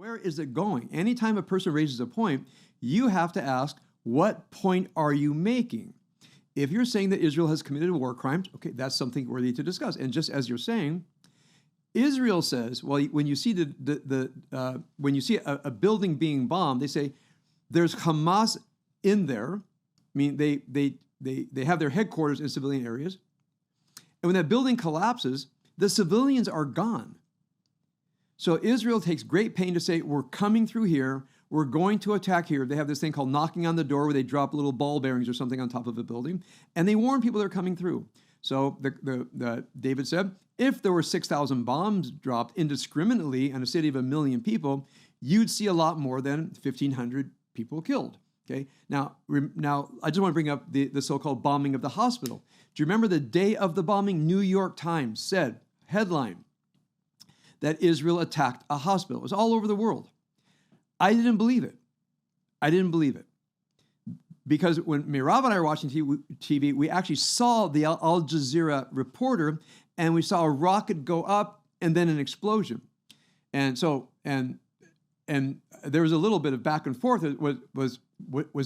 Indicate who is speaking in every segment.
Speaker 1: where is it going? Anytime a person raises a point, you have to ask, what point are you making? If you're saying that Israel has committed war crimes, okay, that's something worthy to discuss. And just as you're saying, Israel says, well, when you see when you see a building being bombed, they say there's Hamas in there. I mean, they have their headquarters in civilian areas, and when that building collapses, the civilians are gone. So Israel takes great pain to say, we're coming through here, we're going to attack here. They have this thing called knocking on the door where they drop little ball bearings or something on top of a building, and they warn people they're coming through. So David said, if there were 6,000 bombs dropped indiscriminately in a city of 1 million people, you'd see a lot more than 1,500 people killed. Okay. Now I just want to bring up the so-called bombing of the hospital. Do you remember the day of the bombing? New York Times said, headline, that Israel attacked a hospital. It was all over the world. I didn't believe it. Because when Mirav and I were watching TV, we actually saw the Al Jazeera reporter, and we saw a rocket go up and then an explosion. And so, and there was a little bit of back and forth. Was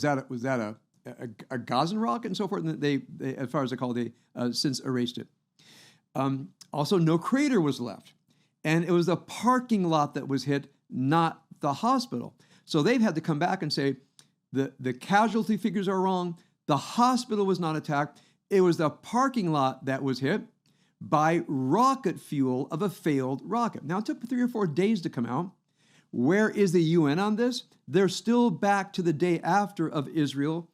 Speaker 1: that a Gazan rocket and so forth? And they as far as I call it, they since erased it. Also, no crater was left. And it was the parking lot that was hit, not the hospital. So they've had to come back and say, the casualty figures are wrong. The hospital was not attacked. It was the parking lot that was hit by rocket fuel of a failed rocket. Now, it took 3 or 4 days to come out. Where is the UN on this? They're still back to the day after of Israel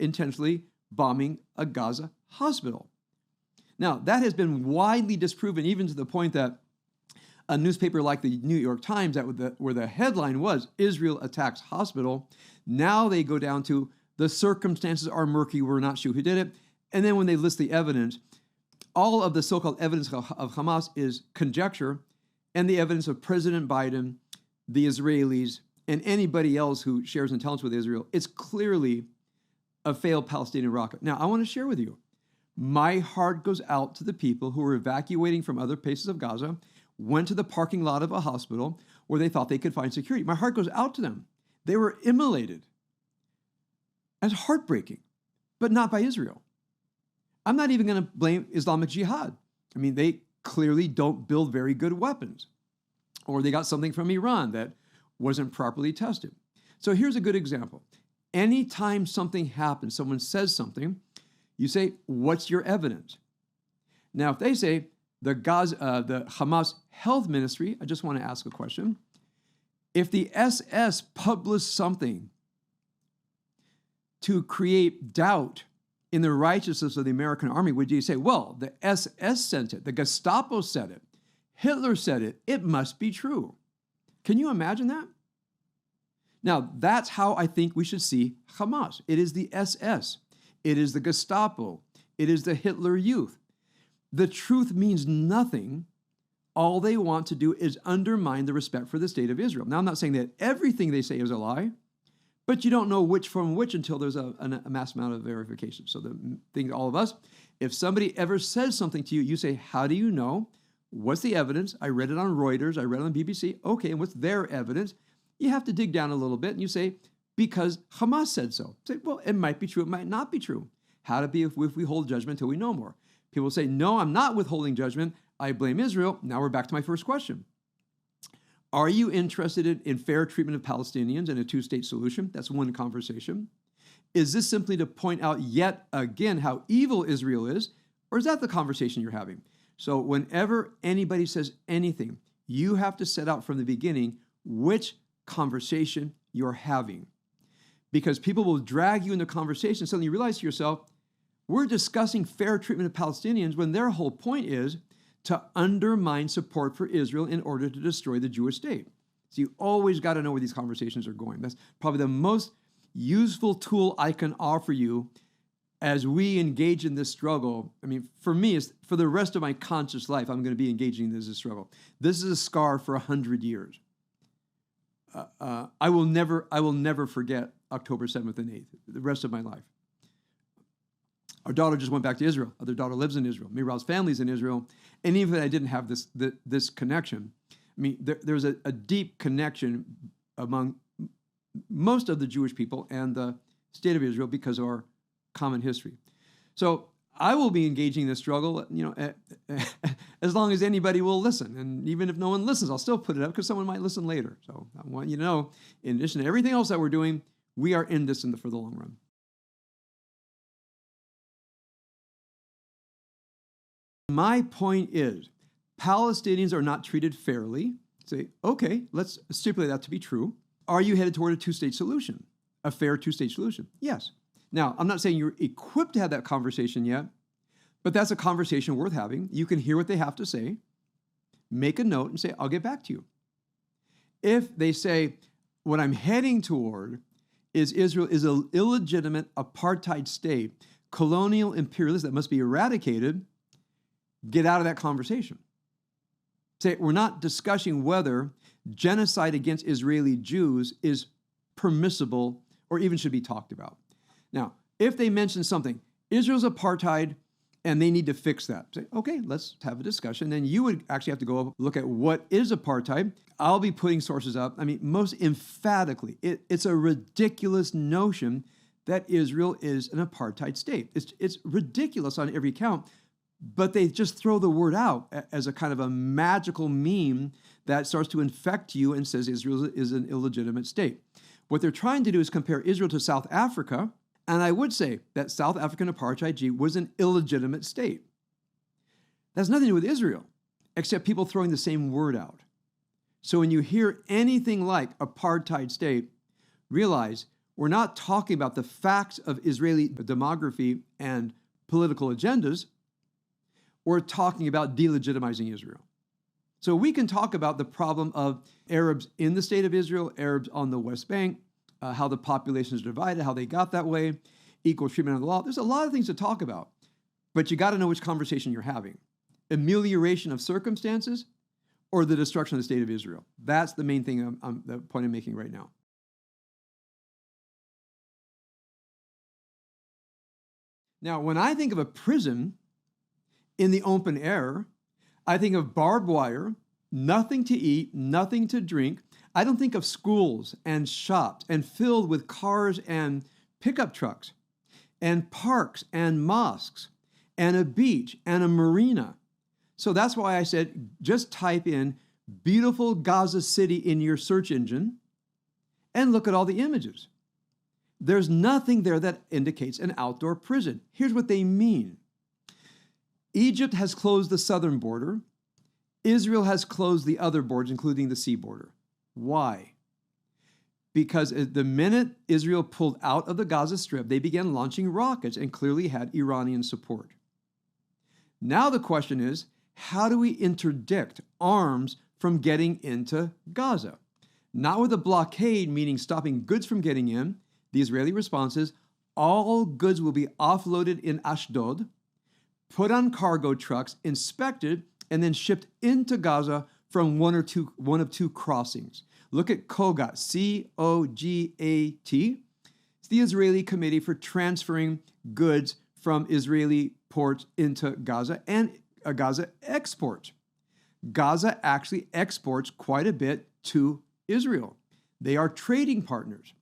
Speaker 1: intentionally bombing a Gaza hospital. Now, that has been widely disproven, even to the point that a newspaper like the New York Times, where the headline was, Israel attacks hospital, now they go down to the circumstances are murky, we're not sure who did it. And then when they list the evidence, all of the so-called evidence of Hamas is conjecture, and the evidence of President Biden, the Israelis, and anybody else who shares intelligence with Israel, it's clearly a failed Palestinian rocket. Now, I want to share with you, my heart goes out to the people who were evacuating from other places of Gaza, went to the parking lot of a hospital where they thought they could find security. My heart goes out to them. They were immolated. That's heartbreaking, but not by Israel. I'm not even going to blame Islamic Jihad. I mean, they clearly don't build very good weapons, or they got something from Iran that wasn't properly tested. So here's a good example. Anytime something happens, someone says something, you say, what's your evidence? Now, if they say the Hamas Health Ministry, I just want to ask a question. If the SS published something to create doubt in the righteousness of the American army, would you say, well, the SS sent it, the Gestapo said it, Hitler said it, it must be true? Can you imagine that? Now, that's how I think we should see Hamas. It is the SS. It is the Gestapo. It is the Hitler Youth. The truth means nothing. All they want to do is undermine the respect for the state of Israel. Now, I'm not saying that everything they say is a lie, but you don't know which from which until there's a mass amount of verification. So the thing, all of us, if somebody ever says something to you, you say, how do you know? What's the evidence? I read it on Reuters. I read it on BBC. Okay, and what's their evidence? You have to dig down a little bit, and you say, because Hamas said so. Say, well, it might be true. It might not be true. How to be if we hold judgment until we know more? People say, no, I'm not withholding judgment. I blame Israel. Now we're back to my first question. Are you interested in fair treatment of Palestinians and a two-state solution? That's one conversation. Is this simply to point out yet again how evil Israel is? Or is that the conversation you're having? So whenever anybody says anything, you have to set out from the beginning which conversation you're having. Because people will drag you into conversation. Suddenly you realize to yourself, we're discussing fair treatment of Palestinians when their whole point is to undermine support for Israel in order to destroy the Jewish state. So you always got to know where these conversations are going. That's probably the most useful tool I can offer you as we engage in this struggle. I mean, for me, it's, for the rest of my conscious life, I'm going to be engaging in this struggle. This is a scar for 100 years. I will never forget October 7th and 8th, the rest of my life. Our daughter just went back to Israel. Other daughter lives in Israel. Mirav's family's in Israel. And even if I didn't have this connection, I mean, there's a deep connection among most of the Jewish people and the state of Israel because of our common history. So I will be engaging in this struggle, as long as anybody will listen. And even if no one listens, I'll still put it up because someone might listen later. So I want you to know, in addition to everything else that we're doing, we are in this for the long run. My point is, Palestinians are not treated fairly. Say, okay, let's stipulate that to be true. Are you headed toward a two-state solution? A fair two-state solution? Yes. Now, I'm not saying you're equipped to have that conversation yet, but that's a conversation worth having. You can hear what they have to say, make a note, and say, I'll get back to you. If they say, what I'm heading toward is Israel is an illegitimate apartheid state, colonial imperialist that must be eradicated, get out of that conversation. Say, we're not discussing whether genocide against Israeli Jews is permissible or even should be talked about. Now, if they mention something, Israel's apartheid, and they need to fix that, say, okay, let's have a discussion. Then you would actually have to go look at what is apartheid. I'll be putting sources up. I mean, most emphatically, it's a ridiculous notion that Israel is an apartheid state. It's ridiculous on every count, but they just throw the word out as a kind of a magical meme that starts to infect you and says Israel is an illegitimate state. What they're trying to do is compare Israel to South Africa, and I would say that South African apartheid was an illegitimate state. That has nothing to do with Israel, except people throwing the same word out. So when you hear anything like apartheid state, realize we're not talking about the facts of Israeli demography and political agendas. We're talking about delegitimizing Israel. So we can talk about the problem of Arabs in the state of Israel, Arabs on the West Bank, how the population is divided, how they got that way, equal treatment of the law. There's a lot of things to talk about, but you got to know which conversation you're having. Amelioration of circumstances or the destruction of the state of Israel. That's the main thing, the point I'm making right now. Now, when I think of a prison in the open air, I think of barbed wire, nothing to eat, nothing to drink. I don't think of schools and shops and filled with cars and pickup trucks and parks and mosques and a beach and a marina. So that's why I said, just type in beautiful Gaza City in your search engine and look at all the images. There's nothing there that indicates an outdoor prison. Here's what they mean. Egypt has closed the southern border. Israel has closed the other borders, including the sea border. Why? Because the minute Israel pulled out of the Gaza Strip, they began launching rockets and clearly had Iranian support. Now the question is, how do we interdict arms from getting into Gaza? Not with a blockade, meaning stopping goods from getting in. The Israeli response is, all goods will be offloaded in Ashdod, put on cargo trucks, inspected, and then shipped into Gaza from one of two crossings. Look at COGAT, C-O-G-A-T. It's the Israeli Committee for Transferring Goods from Israeli ports into Gaza and Gaza exports. Gaza actually exports quite a bit to Israel. They are trading partners.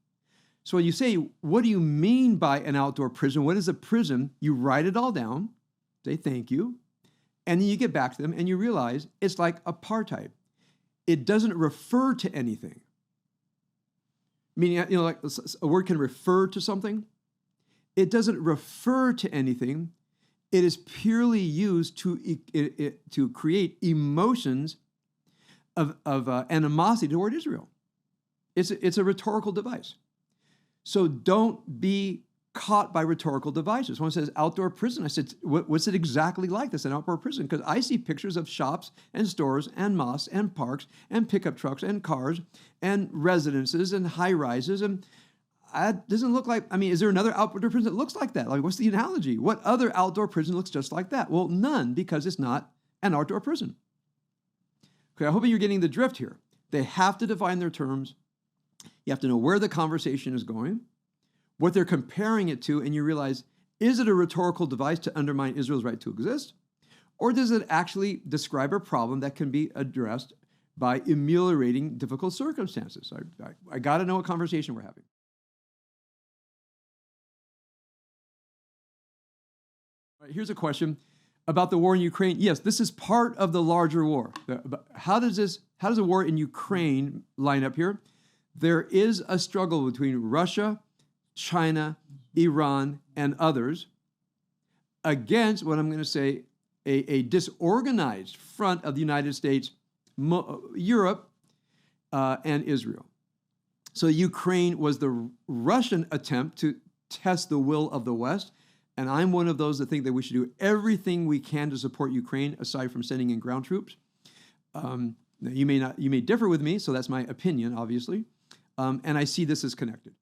Speaker 1: So when you say, what do you mean by an outdoor prison? What is a prison? You write it all down, say thank you, and then you get back to them and you realize it's like apartheid. It doesn't refer to anything. Meaning, like a word can refer to something. It doesn't refer to anything. It is purely used to create emotions of animosity toward Israel. It's a rhetorical device. So don't be caught by rhetorical devices. One says outdoor prison. I said, what's it exactly like? That's an outdoor prison. Because I see pictures of shops and stores and mosques and parks and pickup trucks and cars and residences and high rises. And it doesn't look like, is there another outdoor prison that looks like that? Like, what's the analogy? What other outdoor prison looks just like that? Well, none, because it's not an outdoor prison. Okay, I hope you're getting the drift here. They have to define their terms. You have to know where the conversation is going, what they're comparing it to, and you realize, is it a rhetorical device to undermine Israel's right to exist? Or does it actually describe a problem that can be addressed by ameliorating difficult circumstances. I got to know what conversation we're having. All right, here's a question about the war in Ukraine. Yes, this is part of the larger war. How does the war in Ukraine line up here? There is a struggle between Russia, China, Iran, and others against what I'm going to say a disorganized front of the United States, Europe, and Israel. So Ukraine was the Russian attempt to test the will of the West, and I'm one of those that think that we should do everything we can to support Ukraine, aside from sending in ground troops. You may differ with me, so that's my opinion, obviously, and I see this as connected.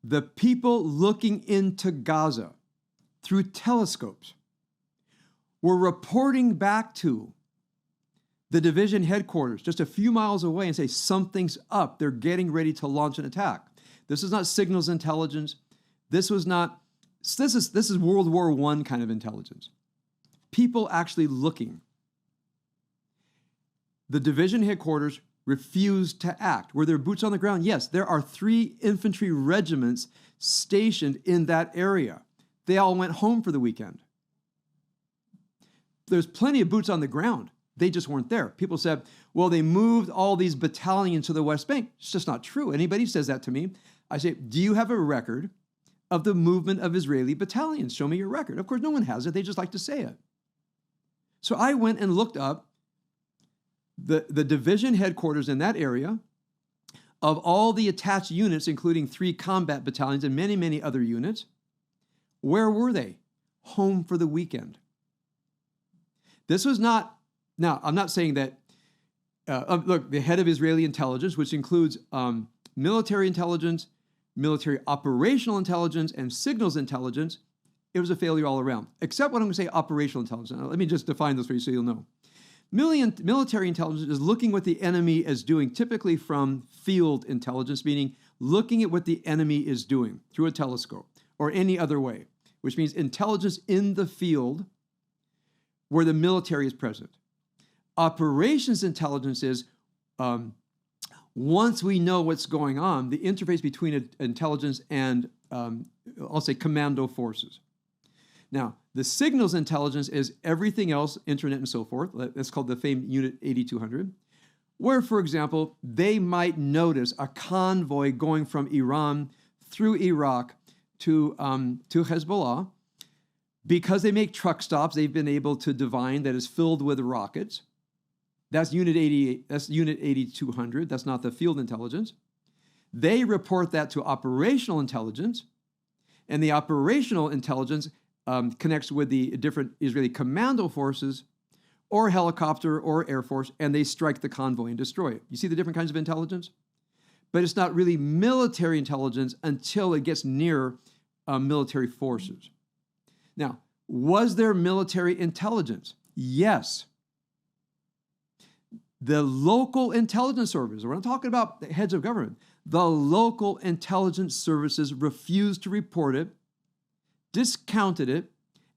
Speaker 1: The people looking into Gaza through telescopes were reporting back to the division headquarters just a few miles away and say, something's up. They're getting ready to launch an attack. This is not signals intelligence. This is World War I kind of intelligence. People actually looking. The division headquarters refused to act. Were there boots on the ground? Yes, there are 3 infantry regiments stationed in that area. They all went home for the weekend. There's plenty of boots on the ground. They just weren't there. People said, well, they moved all these battalions to the West Bank. It's just not true. Anybody says that to me, I say, do you have a record of the movement of Israeli battalions? Show me your record. Of course, no one has it. They just like to say it. So I went and looked up the division headquarters in that area of all the attached units, including 3 combat battalions and many, many other units. Where were they? Home for the weekend. This was not, now I'm not saying that, look, the head of Israeli intelligence, which includes military intelligence, military operational intelligence, and signals intelligence, it was a failure all around, except what I'm going to say operational intelligence. Now, let me just define this for you so you'll know. Military intelligence is looking what the enemy is doing, typically from field intelligence, meaning looking at what the enemy is doing through a telescope or any other way, which means intelligence in the field where the military is present. Operations intelligence is once we know what's going on, the interface between intelligence and, I'll say, commando forces. Now, the signals intelligence is everything else, internet and so forth. That's called the famed Unit 8200, where, for example, they might notice a convoy going from Iran through Iraq to Hezbollah. Because they make truck stops, they've been able to divine that it's filled with rockets. That's Unit 88. That's Unit 8200. That's not the field intelligence. They report that to operational intelligence, and the operational intelligence connects with the different Israeli commando forces or helicopter or air force, and they strike the convoy and destroy it. You see the different kinds of intelligence? But it's not really military intelligence until it gets near military forces. Now, was there military intelligence? Yes. The local intelligence services, we're not talking about the heads of government, the local intelligence services refused to report it, discounted it,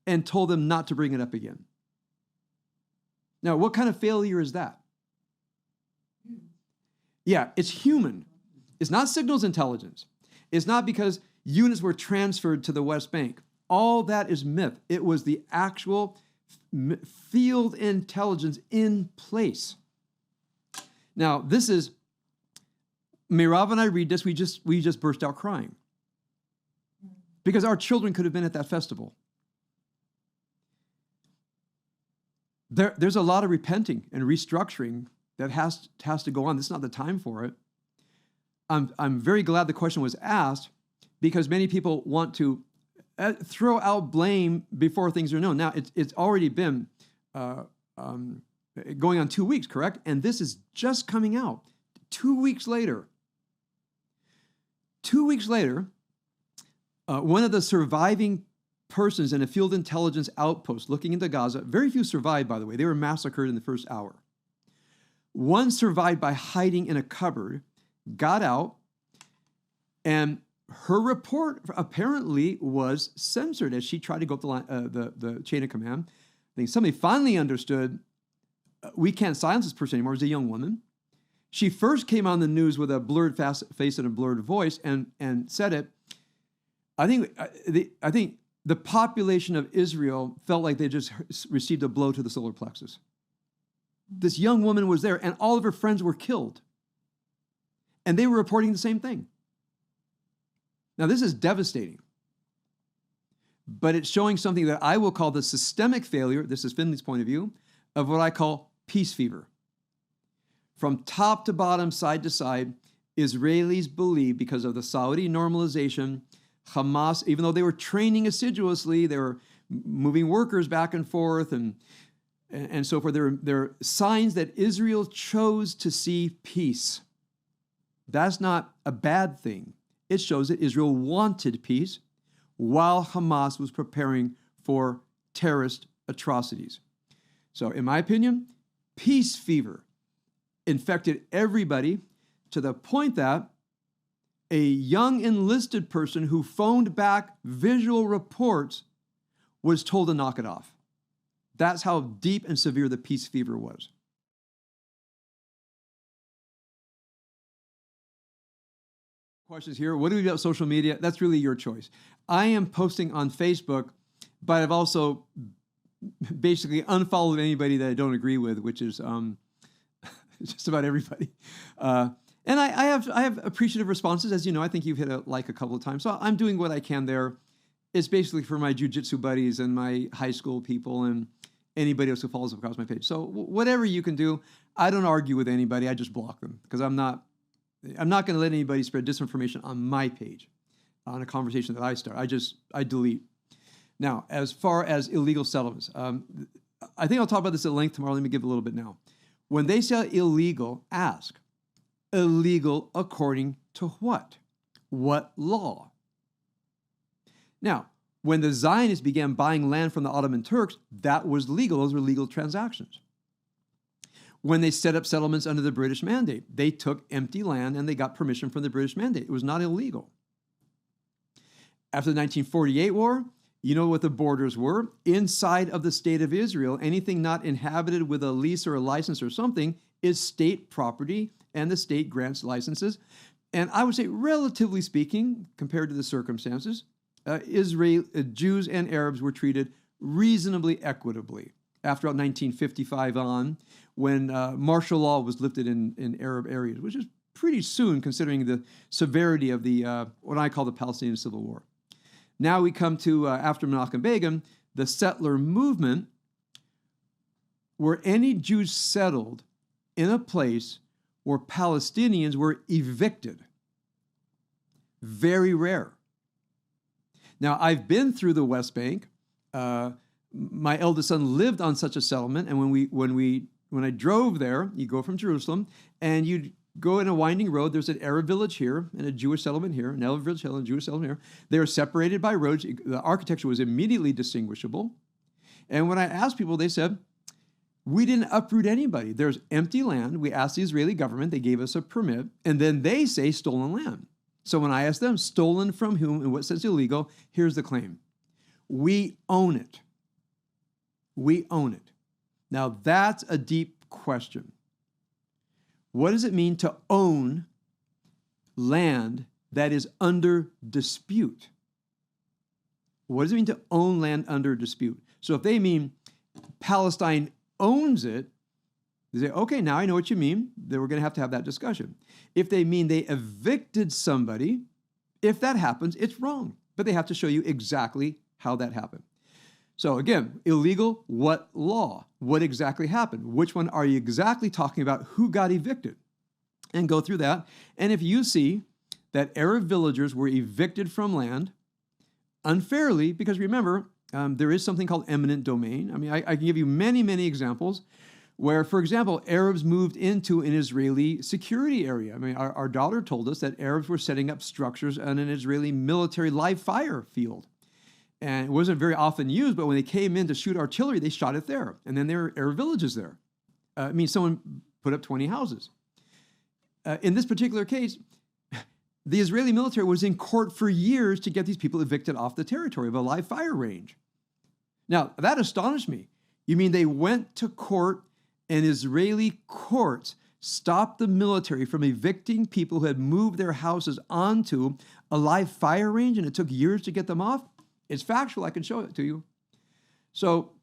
Speaker 1: and told them not to bring it up again. Now, what kind of failure is that? Yeah, it's human. It's not signals intelligence. It's not because units were transferred to the West Bank. All that is myth. It was the actual field intelligence in place. Now, this is, Mirav and I read this, we just burst out crying. Because our children could have been at that festival. There's a lot of repenting and restructuring that has to go on. This is not the time for it. I'm very glad the question was asked, because many people want to throw out blame before things are known. Now, it's already been going on 2 weeks, correct? And this is just coming out 2 weeks later. 2 weeks later, one of the surviving persons in a field intelligence outpost looking into Gaza, very few survived, by the way. They were massacred in the first hour. One survived by hiding in a cupboard, got out, and her report apparently was censored as she tried to go up the chain of command. thing. Somebody finally understood, we can't silence this person anymore. It was a young woman. She first came on the news with a blurred face and a blurred voice and said it. I think the population of Israel felt like they just received a blow to the solar plexus. This young woman was there, and all of her friends were killed. And they were reporting the same thing. Now, this is devastating. But it's showing something that I will call the systemic failure, this is Finley's point of view, of what I call peace fever. From top to bottom, side to side, Israelis believe, because of the Saudi normalization, Hamas, even though they were training assiduously, they were moving workers back and forth and so forth, there are signs that Israel chose to see peace. That's not a bad thing. It shows that Israel wanted peace while Hamas was preparing for terrorist atrocities. So, in my opinion, peace fever infected everybody to the point that a young enlisted person who phoned back visual reports was told to knock it off. That's how deep and severe the peace fever was. Questions here. What do we do about social media? That's really your choice. I am posting on Facebook, but I've also basically unfollowed anybody that I don't agree with, which is just about everybody. And I have appreciative responses. As you know, I think you've hit a like a couple of times. So I'm doing what I can there. It's basically for my jiu-jitsu buddies and my high school people and anybody else who follows across my page. So whatever you can do, I don't argue with anybody. I just block them because I'm not going to let anybody spread disinformation on my page, on a conversation that I start. I delete. Now, as far as illegal settlements, I think I'll talk about this at length tomorrow. Let me give a little bit now. When they say illegal, ask, illegal according to what? What law? Now, when the Zionists began buying land from the Ottoman Turks, that was legal. Those were legal transactions. When they set up settlements under the British Mandate, they took empty land and they got permission from the British Mandate. It was not illegal. After the 1948 war, you know what the borders were? Inside of the state of Israel, anything not inhabited with a lease or a license or something is state property, and the state grants licenses. And I would say, relatively speaking, compared to the circumstances, Jews and Arabs were treated reasonably equitably. After 1955 on, when martial law was lifted in Arab areas, which is pretty soon considering the severity of the what I call the Palestinian Civil War. Now we come to, after Menachem Begin, the settler movement, where any Jews settled in a place where Palestinians were evicted. Very rare. Now, I've been through the West Bank. My eldest son lived on such a settlement, and when I drove there, you go from Jerusalem, and you'd go in a winding road. There's an Arab village here and a Jewish settlement here, an Arab village here and a Jewish settlement here. They were separated by roads. The architecture was immediately distinguishable. And when I asked people, they said, we didn't uproot anybody. There's empty land. We asked the Israeli government. They gave us a permit. And then they say stolen land. So when I asked them, stolen from whom and what sense illegal, here's the claim. We own it. We own it. Now, that's a deep question. What does it mean to own land that is under dispute? What does it mean to own land under dispute? So if they mean Palestine owns it, they say, okay, now I know what you mean. Then we're going to have that discussion. If they mean they evicted somebody, if that happens, it's wrong. But they have to show you exactly how that happened. So again, illegal, what law? What exactly happened? Which one are you exactly talking about? Who got evicted? And go through that. And if you see that Arab villagers were evicted from land unfairly, because remember, there is something called eminent domain. I mean, I can give you many, many examples where, for example, Arabs moved into an Israeli security area. I mean, our daughter told us that Arabs were setting up structures on an Israeli military live fire field. And it wasn't very often used, but when they came in to shoot artillery, they shot it there. And then there were Arab villages there. I mean, someone put up 20 houses. In this particular case, the Israeli military was in court for years to get these people evicted off the territory of a live fire range. Now, that astonished me. You mean they went to court and Israeli courts stopped the military from evicting people who had moved their houses onto a live fire range and it took years to get them off? It's factual. I can show it to you. So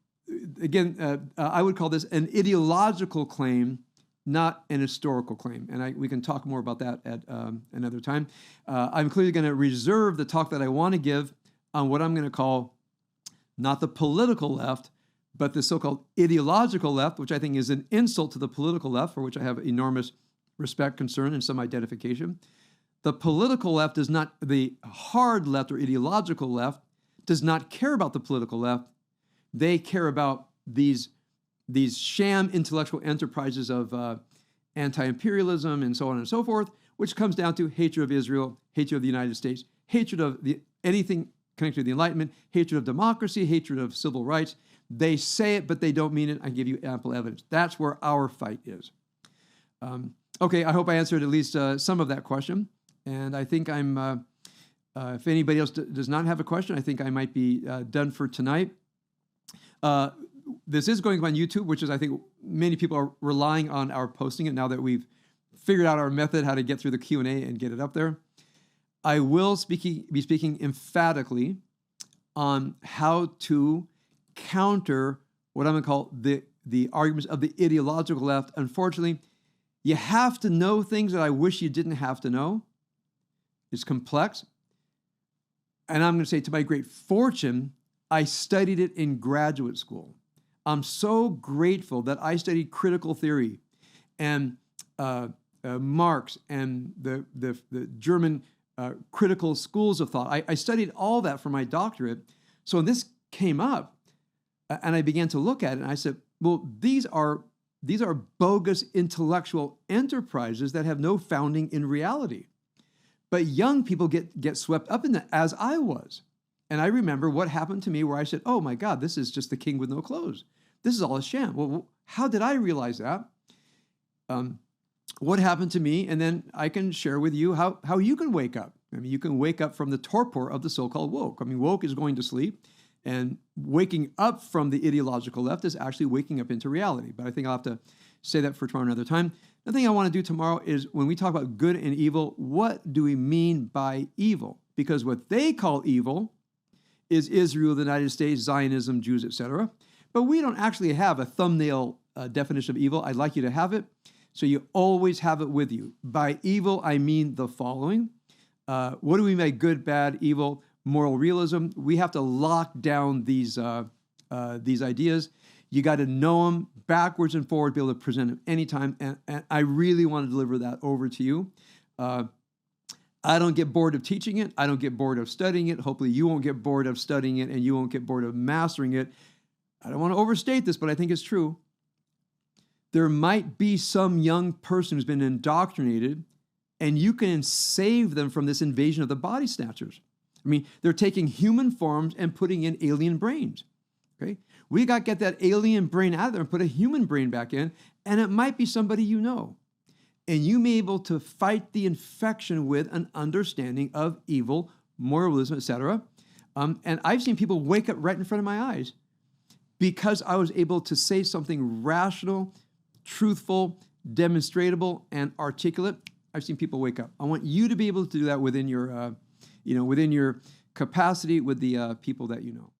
Speaker 1: again, I would call this an ideological claim, not an historical claim. And we can talk more about that at another time. I'm clearly going to reserve the talk that I want to give on what I'm going to call not the political left, but the so-called ideological left, which I think is an insult to the political left, for which I have enormous respect, concern, and some identification. The political left is not the hard left or ideological left, does not care about the political left. They care about these sham intellectual enterprises of anti-imperialism and so on and so forth, which comes down to hatred of Israel, hatred of the United States, hatred of anything connected to the Enlightenment, hatred of democracy, hatred of civil rights. They say it, but they don't mean it. I give you ample evidence. That's where our fight is. Okay, I hope I answered at least some of that question. And I think if anybody else does not have a question, I think I might be done for tonight. This is going on YouTube, which is, I think, many people are relying on our posting it now that we've figured out our method, how to get through the Q&A and get it up there. I will be speaking emphatically on how to counter what I'm going to call the arguments of the ideological left. Unfortunately, you have to know things that I wish you didn't have to know. It's complex. And I'm going to say, to my great fortune, I studied it in graduate school. I'm so grateful that I studied critical theory and Marx and the German critical schools of thought. I studied all that for my doctorate. So when this came up, and I began to look at it, and I said, well, these are bogus intellectual enterprises that have no founding in reality. But young people get swept up in that, as I was. And I remember what happened to me where I said, oh my God, this is just the king with no clothes. This is all a sham. Well, how did I realize that? What happened to me? And then I can share with you how you can wake up. I mean, you can wake up from the torpor of the so-called woke. I mean, woke is going to sleep. And waking up from the ideological left is actually waking up into reality. But I think I'll have to say that for tomorrow another time. The thing I want to do tomorrow is when we talk about good and evil, what do we mean by evil? Because what they call evil is Israel, the United States, Zionism, Jews, etc. But we don't actually have a thumbnail definition of evil. I'd like you to have it, so you always have it with you. By evil, I mean the following. What do we mean by good, bad, evil? Moral realism. We have to lock down these ideas. You got to know them backwards and forward, be able to present them anytime. And I really want to deliver that over to you. I don't get bored of teaching it. I don't get bored of studying it. Hopefully you won't get bored of studying it and you won't get bored of mastering it. I don't want to overstate this, but I think it's true. There might be some young person who's been indoctrinated and you can save them from this invasion of the body snatchers. I mean, they're taking human forms and putting in alien brains, okay? We got to get that alien brain out of there and put a human brain back in, and it might be somebody you know. And you may be able to fight the infection with an understanding of evil, moralism, etc. And I've seen people wake up right in front of my eyes because I was able to say something rational, truthful, demonstrable, and articulate. I've seen people wake up. I want you to be able to do that within your within your capacity with the people that you know.